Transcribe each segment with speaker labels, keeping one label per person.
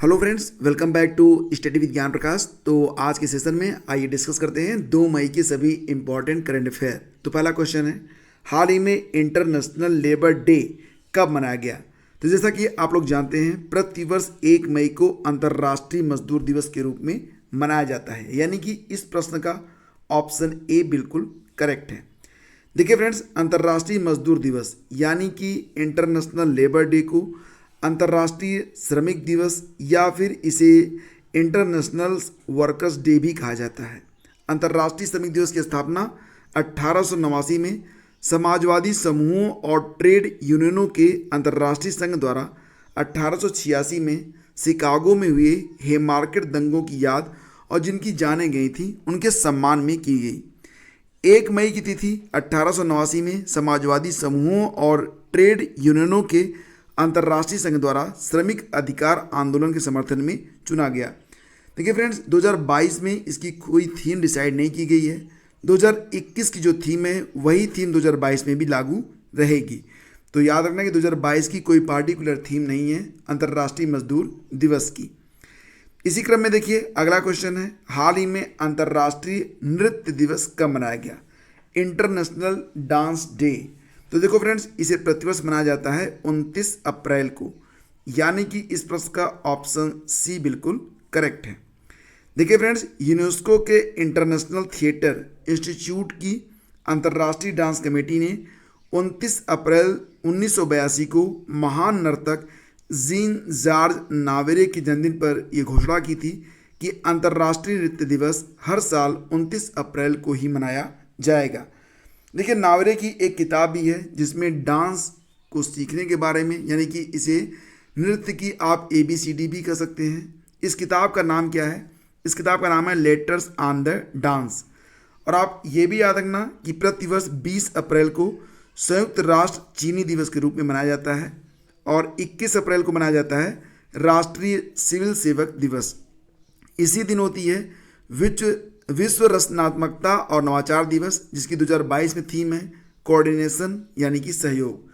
Speaker 1: Hello friends, welcome back to study with Gyan Prakash. तो आज के सेशन में आइए डिस्कस करते हैं 2 मई के सभी इंपॉर्टेंट करंट अफेयर। तो पहला क्वेश्चन है, हाल ही में इंटरनेशनल लेबर डे कब मनाया गया? तो जैसा कि आप लोग जानते हैं, प्रतिवर्ष 1 मई को अंतर्राष्ट्रीय मजदूर दिवस के रूप में मनाया जाता है, यानी कि इस प्रश्न का ऑप्शन ए बिल्कुल करेक्ट है। देखिए फ्रेंड्स, अंतर्राष्ट्रीय मजदूर दिवस यानी कि इंटरनेशनल लेबर डे को अंतर्राष्ट्रीय श्रमिक दिवस या फिर इसे इंटरनेशनल वर्कर्स डे भी कहा जाता है। अंतर्राष्ट्रीय श्रमिक दिवस की स्थापना 1889 में समाजवादी समूहों और ट्रेड यूनियनों के अंतर्राष्ट्रीय संघ द्वारा 1886 में शिकागो में हुए हेमार्केट दंगों की याद और जिनकी जानें गई थी उनके सम्मान में की गई। 1 मई की तिथि 1889 में समाजवादी समूहों और ट्रेड यूनियनों के अंतर्राष्ट्रीय संघ द्वारा श्रमिक अधिकार आंदोलन के समर्थन में चुना गया। देखिए फ्रेंड्स, 2022 में इसकी कोई थीम डिसाइड नहीं की गई है। 2021 की जो थीम है वही थीम 2022 में भी लागू रहेगी। तो याद रखना कि 2022 की कोई पार्टिकुलर थीम नहीं है अंतर्राष्ट्रीय मजदूर दिवस की। इसी क्रम में देखिए अगला क्वेश्चन है, हाल ही में अंतर्राष्ट्रीय नृत्य दिवस कब मनाया गया? International dance day. तो देखो फ्रेंड्स, इसे प्रतिवर्ष मनाया जाता है 29 अप्रैल को, यानी कि इस प्रश्न का ऑप्शन सी बिल्कुल करेक्ट है। देखिए फ्रेंड्स, यूनेस्को के इंटरनेशनल थिएटर इंस्टीट्यूट की अंतर्राष्ट्रीय डांस कमेटी ने 29 अप्रैल 1982 को महान नर्तक जीन जार्ज नावेरे के जन्मदिन पर यह घोषणा की थी कि अंतर्राष्ट्रीय नृत्य दिवस हर साल 29 अप्रैल को ही मनाया जाएगा। देखिए, नावेरे की एक किताब भी है जिसमें डांस को सीखने के बारे में, यानी कि इसे नृत्य की आप ABCD भी कह सकते हैं। इस किताब का नाम क्या है? इस किताब का नाम है लेटर्स ऑन द डांस। और आप ये भी याद रखना कि प्रतिवर्ष 20 अप्रैल को संयुक्त राष्ट्र चीनी दिवस के रूप में मनाया जाता है और 21 अप्रैल को मनाया जाता है राष्ट्रीय सिविल सेवक दिवस। इसी दिन होती है विश्व रचनात्मकता और नवाचार दिवस, जिसकी 2022 में थीम है कोऑर्डिनेशन यानी कि सहयोग।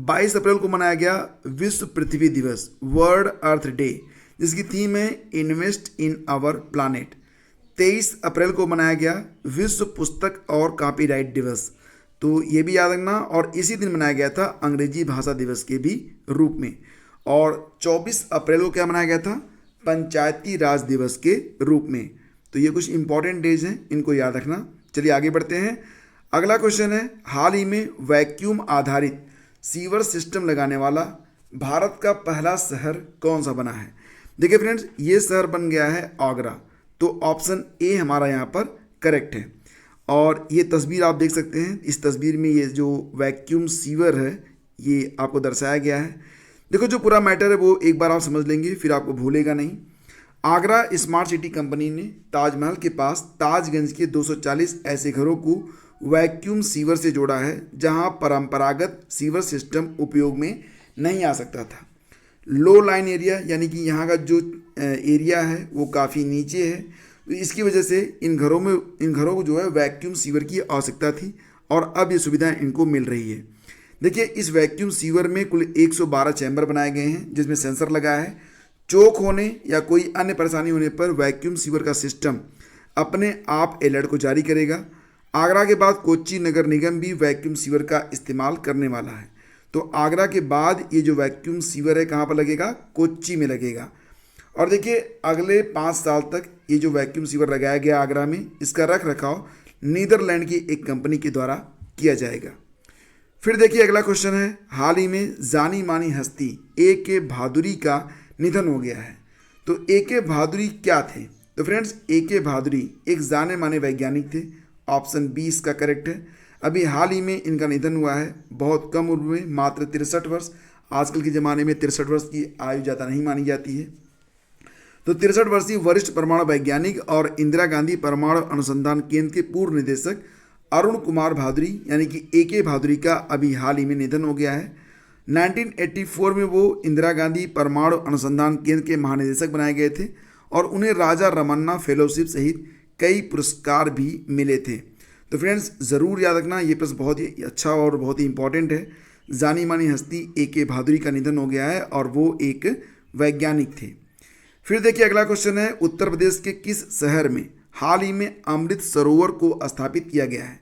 Speaker 1: 22 अप्रैल को मनाया गया विश्व पृथ्वी दिवस, वर्ल्ड अर्थ डे, जिसकी थीम है इन्वेस्ट इन आवर प्लानेट। 23 अप्रैल को मनाया गया विश्व पुस्तक और कॉपीराइट दिवस, तो ये भी याद रखना। और इसी दिन मनाया गया था अंग्रेजी भाषा दिवस के भी रूप में। और 24 अप्रैल को क्या मनाया गया था? पंचायती राज दिवस के रूप में। तो ये कुछ इंपॉर्टेंट डेज हैं, इनको याद रखना। चलिए आगे बढ़ते हैं। अगला क्वेश्चन है, हाल ही में वैक्यूम आधारित सीवर सिस्टम लगाने वाला भारत का पहला शहर कौन सा बना है? देखिए फ्रेंड्स, ये शहर बन गया है आगरा। तो ऑप्शन ए हमारा यहाँ पर करेक्ट है। और ये तस्वीर आप देख सकते हैं। इस तस्वीर में ये जो वैक्यूम सीवर है ये आपको दर्शाया गया है। देखो, जो पूरा मैटर है वो एक बार आप समझ लेंगे, फिर आपको भूलेगा नहीं। आगरा स्मार्ट सिटी कंपनी ने ताजमहल के पास ताजगंज के 240 ऐसे घरों को वैक्यूम सीवर से जोड़ा है जहां परंपरागत सीवर सिस्टम उपयोग में नहीं आ सकता था। लो लाइन एरिया यानी कि यहाँ का जो एरिया है वो काफ़ी नीचे है, तो इसकी वजह से इन घरों को जो है वैक्यूम सीवर की आवश्यकता थी और अब ये सुविधा इनको मिल रही है। देखिए, इस वैक्यूम सीवर में कुल 112 चैम्बर बनाए गए हैं जिसमें सेंसर लगा है। चोक होने या कोई अन्य परेशानी होने पर वैक्यूम सीवर का सिस्टम अपने आप अलर्ट को जारी करेगा। आगरा के बाद कोच्चि नगर निगम भी वैक्यूम सीवर का इस्तेमाल करने वाला है। तो आगरा के बाद ये जो वैक्यूम सीवर है कहाँ पर लगेगा? कोच्चि में लगेगा। और देखिए, अगले 5 साल तक ये जो वैक्यूम सीवर लगाया गया आगरा में, इसका रख रखाव नीदरलैंड की एक कंपनी के द्वारा किया जाएगा। फिर देखिए अगला क्वेश्चन है, हाल ही में जानी मानी हस्ती AK भादुरी का निधन हो गया है। तो AK भादुरी क्या थे? तो फ्रेंड्स, AK भादुरी एक जाने माने वैज्ञानिक थे। ऑप्शन बी इसका करेक्ट है। अभी हाल ही में इनका निधन हुआ है, बहुत कम उम्र में, मात्र 63 वर्ष। आजकल के ज़माने में 63 वर्ष की आयु ज़्यादा नहीं मानी जाती है। तो 63 वर्षीय वरिष्ठ परमाणु वैज्ञानिक और इंदिरा गांधी परमाणु अनुसंधान केंद्र के पूर्व निदेशक अरुण कुमार भादुरी यानी कि AK भादुरी का अभी हाल ही में निधन हो गया है। 1984 में वो इंदिरा गांधी परमाणु अनुसंधान केंद्र के महानिदेशक बनाए गए थे और उन्हें राजा रमन्ना फेलोशिप सहित कई पुरस्कार भी मिले थे। तो फ्रेंड्स, ज़रूर याद रखना, ये प्रश्न बहुत ही अच्छा और बहुत ही इंपॉर्टेंट है। जानी मानी हस्ती AK भादुरी का निधन हो गया है और वो एक वैज्ञानिक थे। फिर देखिए अगला क्वेश्चन है, उत्तर प्रदेश के किस शहर में हाल ही में अमृत सरोवर को स्थापित किया गया है।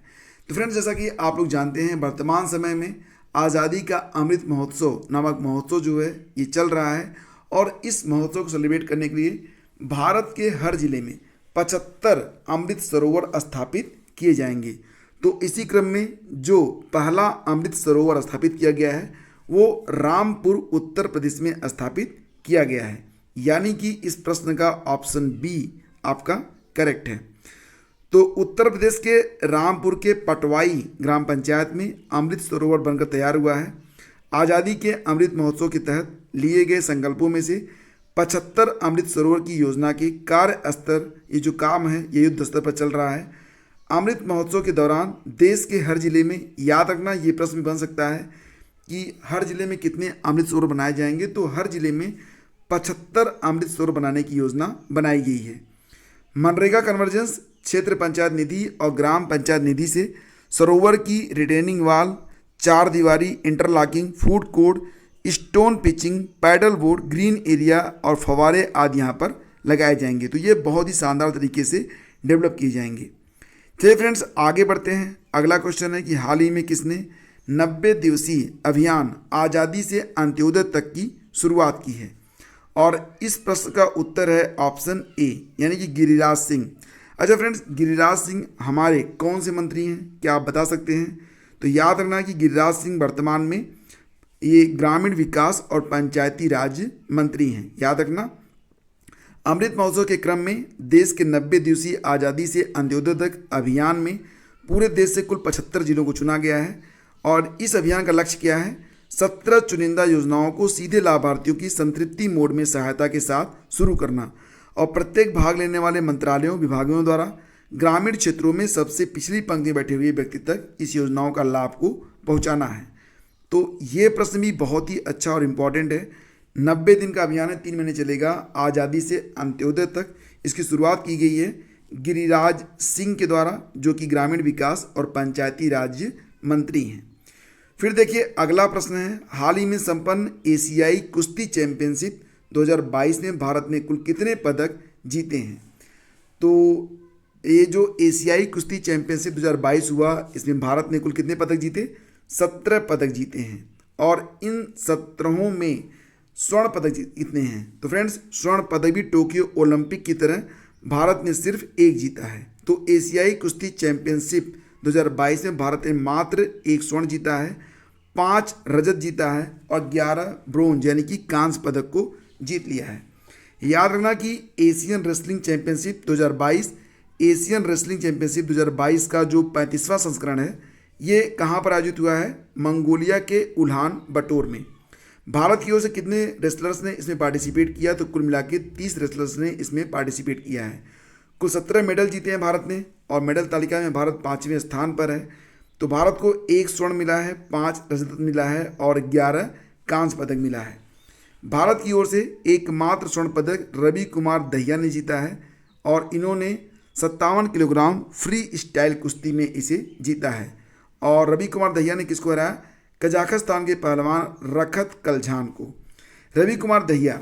Speaker 1: तो फ्रेंड्स, जैसा कि आप लोग जानते हैं, वर्तमान समय में आज़ादी का अमृत महोत्सव नामक महोत्सव जो है ये चल रहा है, और इस महोत्सव को सेलिब्रेट करने के लिए भारत के हर जिले में 75 अमृत सरोवर स्थापित किए जाएंगे। तो इसी क्रम में जो पहला अमृत सरोवर स्थापित किया गया है वो रामपुर उत्तर प्रदेश में स्थापित किया गया है, यानी कि इस प्रश्न का ऑप्शन बी आपका करेक्ट है। तो उत्तर प्रदेश के रामपुर के पटवाई ग्राम पंचायत में अमृत सरोवर बनकर तैयार हुआ है। आज़ादी के अमृत महोत्सव के तहत लिए गए संकल्पों में से 75 अमृत सरोवर की योजना के कार्य स्तर, ये जो काम है ये युद्ध स्तर पर चल रहा है। अमृत महोत्सव के दौरान देश के हर जिले में, याद रखना ये प्रश्न बन सकता है कि हर जिले में कितने अमृत सरोवर बनाए जाएंगे, तो हर जिले में 75 अमृत सरोवर बनाने की योजना बनाई गई है। मनरेगा कन्वर्जेंस, क्षेत्र पंचायत निधि और ग्राम पंचायत निधि से सरोवर की रिटेनिंग वाल, चार दीवारी, interlocking, food court, stone pitching, paddle board, green area और फव्वारे आदि यहाँ पर लगाए जाएंगे। तो ये बहुत ही शानदार तरीके से डेवलप किए जाएंगे। चलिए फ्रेंड्स, आगे बढ़ते हैं। अगला क्वेश्चन है कि हाल ही में किसने 90 दिवसीय अभियान आज़ादी से अंत्योदय तक की शुरुआत की है, और इस प्रश्न का उत्तर है ऑप्शन ए, यानी कि गिरिराज सिंह। अच्छा फ्रेंड्स, गिरिराज सिंह हमारे कौन से मंत्री हैं, क्या आप बता सकते हैं? तो याद रखना कि गिरिराज सिंह वर्तमान में ये ग्रामीण विकास और पंचायती राज मंत्री हैं, याद रखना। अमृत महोत्सव के क्रम में देश के 90 दिवसीय आज़ादी से अंत्योदय तक अभियान में पूरे देश से कुल 75 जिलों को चुना गया है, और इस अभियान का लक्ष्य क्या है? 17 चुनिंदा योजनाओं को सीधे लाभार्थियों की संतृप्ति मोड में सहायता के साथ शुरू करना, और प्रत्येक भाग लेने वाले मंत्रालयों विभागों द्वारा ग्रामीण क्षेत्रों में सबसे पिछली पंक्ति में बैठे हुए व्यक्ति तक इस योजनाओं का लाभ को पहुंचाना है। तो ये प्रश्न भी बहुत ही अच्छा और इम्पॉर्टेंट है। 90 दिन का अभियान है, 3 महीने चलेगा, आज़ादी से अंत्योदय तक। इसकी शुरुआत की गई है गिरिराज सिंह के द्वारा, जो कि ग्रामीण विकास और पंचायती राज मंत्री हैं। फिर देखिए अगला प्रश्न है, हाल ही में संपन्न एशियाई कुश्ती चैंपियनशिप 2022 में भारत ने कुल कितने पदक जीते हैं? तो ये जो एशियाई कुश्ती चैंपियनशिप 2022 हुआ, इसमें भारत ने कुल कितने पदक जीते? 17 पदक जीते हैं, और इन 17 में स्वर्ण पदक कितने हैं? तो फ्रेंड्स, स्वर्ण पदक भी टोक्यो ओलंपिक की तरह भारत ने सिर्फ एक जीता है। तो एशियाई कुश्ती चैंपियनशिप 2022 में भारत ने मात्र एक स्वर्ण जीता है, 5 रजत जीता है और 11 ब्रोंज यानी कि कांस्य पदक को जीत लिया है। याद रखना कि Asian wrestling championship 2022, Asian wrestling championship 2022 का जो 35वां संस्करण है, ये कहाँ पर आयोजित हुआ है? मंगोलिया के उलान बटोर में। भारत की ओर से कितने रेसलर्स ने इसमें पार्टिसिपेट किया? तो कुल मिला के 30 रेसलर्स ने इसमें पार्टिसिपेट किया है। कुल 17 मेडल जीते हैं भारत ने, और मेडल तालिका में भारत 5वें स्थान पर है। तो भारत को 1 स्वर्ण मिला है, 5 रजत मिला है और 11 कांस्य पदक मिला है। भारत की ओर से एकमात्र स्वर्ण पदक रवि कुमार दहिया ने जीता है, और इन्होंने 57 किलोग्राम फ्री स्टाइल कुश्ती में इसे जीता है। और रवि कुमार दहिया ने किसको हराया? कजाकिस्तान के पहलवान रखत कलझान को। रवि कुमार दहिया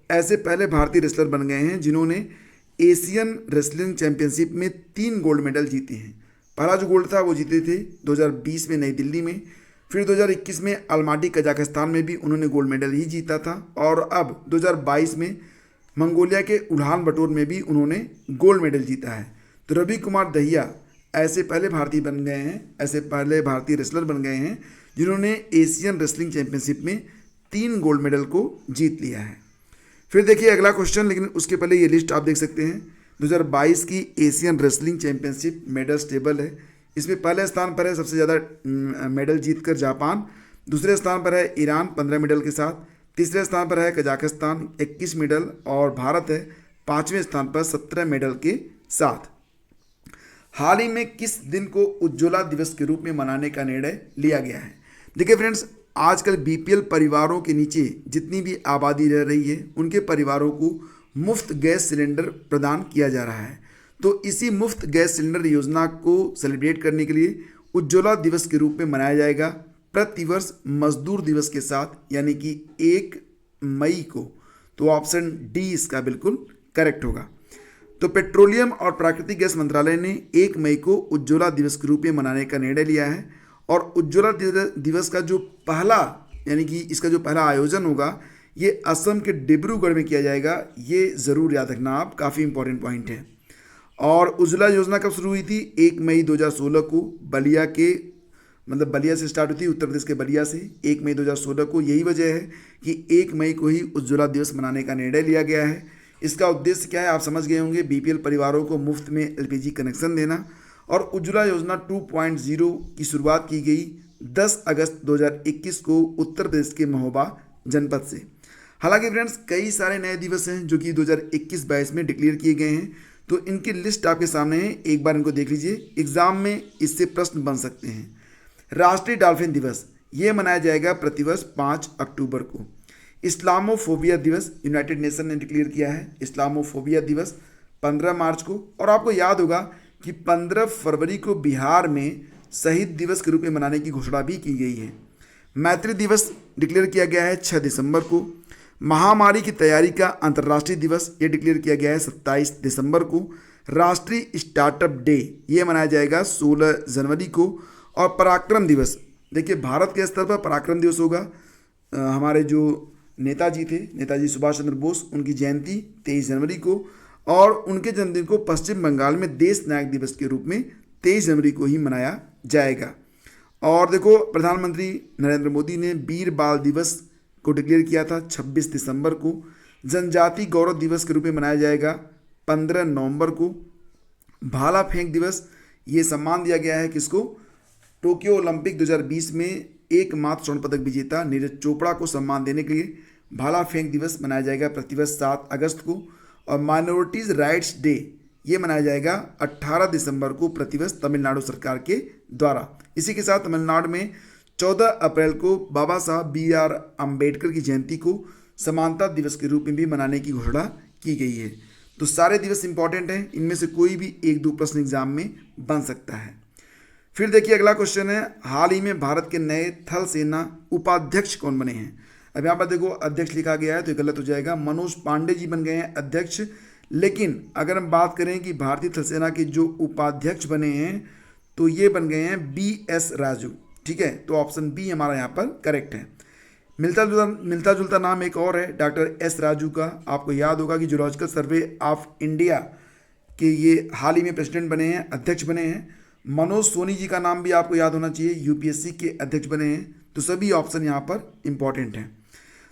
Speaker 1: ऐसे पहले भारतीय रेसलर बन गए हैं जिन्होंने एशियन रेसलिंग चैंपियनशिप में 3 गोल्ड मेडल जीते हैं। पहला जो गोल्ड था वो जीते थे 2020 में नई दिल्ली में, फिर 2021 में अलमाटी कजाकिस्तान में भी उन्होंने गोल्ड मेडल ही जीता था, और अब 2022 में मंगोलिया के उलान बटोर में भी उन्होंने गोल्ड मेडल जीता है। तो रवि कुमार दहिया ऐसे पहले भारतीय बन गए हैं, ऐसे पहले भारतीय रेसलर बन गए हैं जिन्होंने एशियन रेसलिंग चैंपियनशिप में 3 गोल्ड मेडल को जीत लिया है। फिर देखिए अगला क्वेश्चन, लेकिन उसके पहले ये लिस्ट आप देख सकते हैं 2022 की Asian wrestling championship medals table है। इसमें पहले स्थान पर है सबसे ज़्यादा मेडल जीतकर जापान, दूसरे स्थान पर है ईरान 15 मेडल के साथ, तीसरे स्थान पर है कजाकिस्तान 21 मेडल, और भारत है 5वें स्थान पर 17 मेडल के साथ। हाल ही में किस दिन को उज्ज्वला दिवस के रूप में मनाने का निर्णय लिया गया है? देखिए फ्रेंड्स, आजकल बीपीएल परिवारों के नीचे जितनी भी आबादी रह रही है उनके परिवारों को मुफ्त गैस सिलेंडर प्रदान किया जा रहा है। तो इसी मुफ्त गैस सिलेंडर योजना को सेलिब्रेट करने के लिए उज्ज्वला दिवस के रूप में मनाया जाएगा प्रतिवर्ष मजदूर दिवस के साथ, यानी कि 1 मई को। तो ऑप्शन डी इसका बिल्कुल करेक्ट होगा। तो पेट्रोलियम और प्राकृतिक गैस मंत्रालय ने 1 मई को उज्ज्वला दिवस के रूप में मनाने का निर्णय लिया है। और उज्ज्वला दिवस का जो पहला यानी कि इसका जो पहला आयोजन होगा ये असम के डिब्रूगढ़ में किया जाएगा। ये ज़रूर याद रखना आप, काफ़ी इंपॉर्टेंट पॉइंट है। और उज्ज्वला योजना कब शुरू हुई थी? 1 मई 2016 को बलिया के बलिया से स्टार्ट हुई थी, उत्तर प्रदेश के बलिया से 1 मई 2016 को। यही वजह है कि 1 मई को ही उज्ज्वला दिवस मनाने का निर्णय लिया गया है। इसका उद्देश्य क्या है आप समझ गए होंगे, बीपीएल परिवारों को मुफ्त में एलपीजी कनेक्शन देना। और उज्ज्वला योजना 2.0 की शुरुआत की गई 10 अगस्त 2021 को उत्तर प्रदेश के महोबा जनपद से। हालांकि फ्रेंड्स कई सारे नए दिवस हैं जो कि 2021-22 में डिक्लेयर किए गए हैं, तो इनकी लिस्ट आपके सामने है, एक बार इनको देख लीजिए, एग्जाम में इससे प्रश्न बन सकते हैं। राष्ट्रीय डॉल्फिन दिवस ये मनाया जाएगा प्रतिवर्ष 5 अक्टूबर को। इस्लामोफोबिया दिवस यूनाइटेड नेशन ने डिक्लेयर किया है, इस्लामोफोबिया दिवस 15 मार्च को। और आपको याद होगा कि 15 फरवरी को बिहार में शहीद दिवस के रूप में मनाने की घोषणा भी की गई है। मैत्री दिवस डिक्लेयर किया गया है 6 दिसंबर को। महामारी की तैयारी का अंतर्राष्ट्रीय दिवस ये डिक्लेयर किया गया है 27 दिसंबर को। राष्ट्रीय स्टार्टअप डे ये मनाया जाएगा 16 जनवरी को। और पराक्रम दिवस, देखिए भारत के स्तर पर पराक्रम दिवस होगा। हमारे जो नेताजी थे, नेताजी सुभाष चंद्र बोस, उनकी जयंती 23 जनवरी को। और उनके जन्मदिन को पश्चिम बंगाल में देश नायक दिवस के रूप में 23 जनवरी को ही मनाया जाएगा। और देखो प्रधानमंत्री नरेंद्र मोदी ने वीर बाल दिवस को डिक्लेयर किया था 26 दिसंबर को। जनजाति गौरव दिवस के रूप में मनाया जाएगा 15 नवंबर को। भाला फेंक दिवस ये सम्मान दिया गया है किसको? टोक्यो ओलंपिक 2020 में एकमात्र स्वर्ण पदक विजेता नीरज चोपड़ा को सम्मान देने के लिए भाला फेंक दिवस मनाया जाएगा प्रतिवर्ष 7 अगस्त को। और माइनॉरिटीज़ राइट्स डे ये मनाया जाएगा 18 दिसंबर को प्रतिवर्ष तमिलनाडु सरकार के द्वारा। इसी के साथ तमिलनाडु में 14 अप्रैल को बाबा साहब BR अम्बेडकर की जयंती को समानता दिवस के रूप में भी मनाने की घोषणा की गई है। तो सारे दिवस इंपॉर्टेंट हैं, इनमें से कोई भी 1-2 प्रश्न एग्जाम में बन सकता है। फिर देखिए अगला क्वेश्चन है, हाल ही में भारत के नए थल सेना उपाध्यक्ष कौन बने हैं? अब यहाँ पर देखो अध्यक्ष लिखा गया है तो ये गलत हो जाएगा। मनोज पांडे जी बन गए हैं अध्यक्ष। लेकिन अगर हम बात करें कि भारतीय थल सेना के जो उपाध्यक्ष बने हैं तो ये बन गए हैं BS राजू। ठीक है, तो ऑप्शन बी हमारा यहाँ पर करेक्ट है। मिलता जुलता नाम एक और है डॉक्टर S राजू का। आपको याद होगा कि जूलॉजिकल सर्वे ऑफ इंडिया के ये हाल ही में प्रेसिडेंट बने हैं, अध्यक्ष बने हैं। मनोज सोनी जी का नाम भी आपको याद होना चाहिए, UPSC के अध्यक्ष बने हैं। तो सभी ऑप्शन यहाँ पर इंपॉर्टेंट हैं।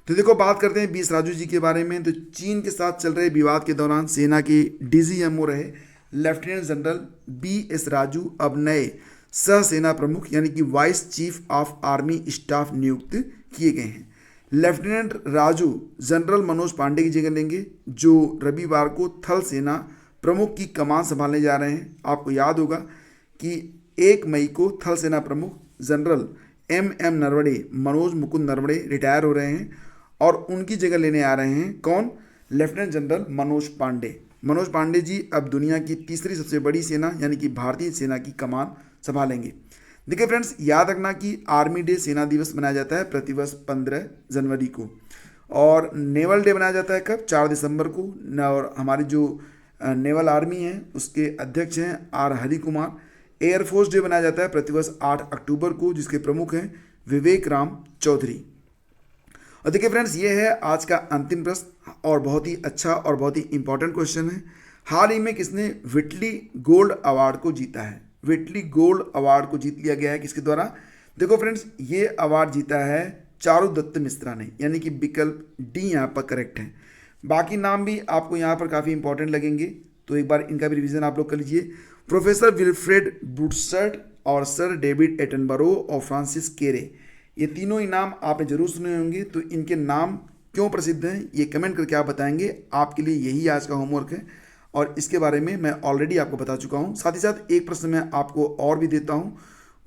Speaker 1: तो देखो बात करते हैं BS राजू जी के बारे में। तो चीन के साथ चल रहे विवाद के दौरान सेना के DGMO रहे लेफ्टिनेंट जनरल BS राजू अब नए सह सेना प्रमुख यानी कि vice chief of army staff नियुक्त किए गए हैं। लेफ्टिनेंट राजू जनरल मनोज पांडे की जगह लेंगे जो रविवार को थल सेना प्रमुख की कमान संभालने जा रहे हैं। आपको याद होगा कि 1 मई को थल सेना प्रमुख general MM Naravane, Manoj Mukund Naravane retire हो रहे हैं और उनकी जगह लेने आ रहे हैं कौन? Lieutenant general Manoj Pande. मनोज पांडे जी अब दुनिया की तीसरी सबसे बड़ी सेना यानी कि भारतीय सेना की कमान संभालेंगे। देखिए फ्रेंड्स याद रखना कि आर्मी डे सेना दिवस मनाया जाता है प्रतिवर्ष 15 जनवरी को। और नेवल डे मनाया जाता है कब? 4 दिसंबर को। और हमारी जो नेवल आर्मी है उसके अध्यक्ष हैं R Hari Kumar. Air force day मनाया जाता है प्रतिवर्ष 8 अक्टूबर को जिसके प्रमुख हैं विवेक राम चौधरी। और देखिए फ्रेंड्स ये है आज का अंतिम प्रश्न और बहुत ही अच्छा और बहुत ही इंपॉर्टेंट क्वेश्चन है। हाल ही में किसने व्हिटली गोल्ड अवार्ड को जीता है? व्हिटली गोल्ड अवार्ड को जीत लिया गया है किसके द्वारा? देखो फ्रेंड्स ये अवार्ड जीता है चारुदत्त मिश्रा ने, यानी कि विकल्प डी यहाँ पर करेक्ट है। बाकी नाम भी आपको यहाँ पर काफ़ी इंपॉर्टेंट लगेंगे तो एक बार इनका भी रिवीजन आप लोग कर लीजिए। प्रोफेसर विल्फ्रेड बुट्सर्ट और सर डेविड एटनबरो और फ्रांसिस केरे, ये तीनों ही नाम आपने जरूर सुने होंगे। तो इनके नाम क्यों प्रसिद्ध हैं ये कमेंट करके आप बताएंगे। आपके लिए यही आज का होमवर्क है और इसके बारे में मैं ऑलरेडी आपको बता चुका हूँ। साथ ही साथ एक प्रश्न मैं आपको और भी देता हूँ,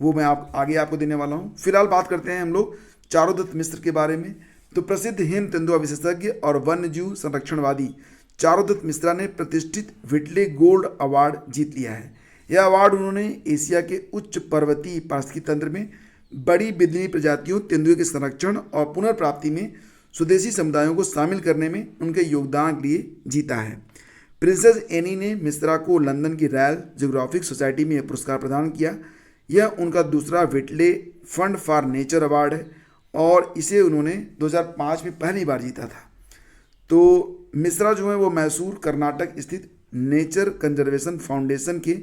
Speaker 1: वो मैं आगे आपको देने वाला हूँ। फिलहाल बात करते हैं हम लोग चारुदत्त मिश्र के बारे में। तो प्रसिद्ध हिम तेंदुआ विशेषज्ञ और वन्यजीव संरक्षणवादी चारुदत्त मिश्रा ने प्रतिष्ठित व्हिटली गोल्ड अवार्ड जीत लिया है। यह अवार्ड उन्होंने एशिया के उच्च पर्वतीय पारिस्थितिकी तंत्र में बड़ी बिदली प्रजातियों तेंदुए के संरक्षण और पुनर्प्राप्ति में स्वदेशी समुदायों को शामिल करने में उनके योगदान के लिए जीता है। प्रिंसेस एनी ने मिश्रा को लंदन की रॉयल जियोग्राफिक सोसाइटी में यह पुरस्कार प्रदान किया। यह उनका दूसरा व्हिटले फंड फॉर नेचर अवार्ड है और इसे उन्होंने 2005 में पहली बार जीता था। तो मिश्रा जो है वो मैसूर कर्नाटक स्थित नेचर कंजर्वेशन फाउंडेशन के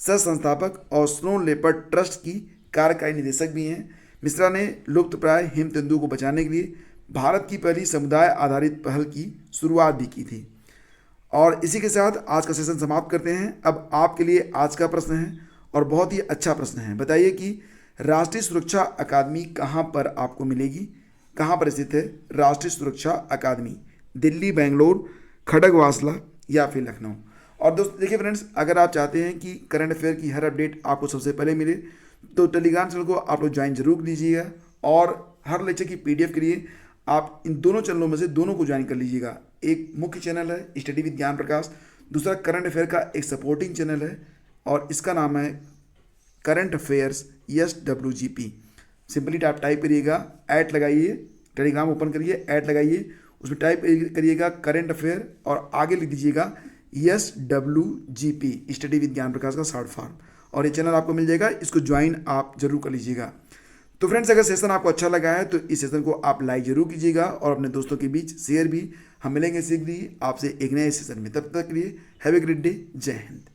Speaker 1: सह संस्थापक और स्नो लेपर्ड ट्रस्ट की कार्यकारी निदेशक भी हैं। मिश्रा ने लुप्तप्राय हिम तेंदुओं को बचाने के लिए भारत की पहली समुदाय आधारित पहल की शुरुआत भी की थी। और इसी के साथ आज का सेशन समाप्त करते हैं। अब आपके लिए आज का प्रश्न है और बहुत ही अच्छा प्रश्न है। बताइए कि राष्ट्रीय सुरक्षा अकादमी कहाँ पर आपको मिलेगी, कहाँ पर स्थित है राष्ट्रीय सुरक्षा अकादमी? दिल्ली, बेंगलोर, खड़गवासला या फिर लखनऊ? और दोस्तों देखिए फ्रेंड्स, अगर आप चाहते हैं कि करंट अफेयर की हर अपडेट आपको सबसे पहले मिले तो टेलीग्राम चैनल को आप लोग ज्वाइन जरूर कीजिएगा और हर लेक्चर की पीडीएफ के लिए आप इन दोनों चैनलों में से दोनों को ज्वाइन कर लीजिएगा। एक मुख्य चैनल है स्टडी विद ज्ञान प्रकाश, दूसरा करंट अफेयर का एक सपोर्टिंग चैनल है और इसका नाम है करंट अफेयर्स SWGP। सिंपली आप टाइप करिएगा, ऐड लगाइए, टेलीग्राम ओपन करिए, ऐड लगाइए, उसमें टाइप करिएगा करंट अफेयर और आगे लिख दीजिएगा SWGP, स्टडी विद ज्ञान प्रकाश का शॉर्ट फॉर्म, और ये चैनल आपको मिल जाएगा। इसको ज्वाइन आप जरूर कर लीजिएगा। तो फ्रेंड्स, अगर सेशन आपको अच्छा लगा है तो इस सेशन को आप लाइक जरूर कीजिएगा और अपने दोस्तों के बीच शेयर भी। हम मिलेंगे शीघ्र ही आपसे एक नए सेशन में, तब तक के लिए हैव ए ग्रेट डे। जय हिंद।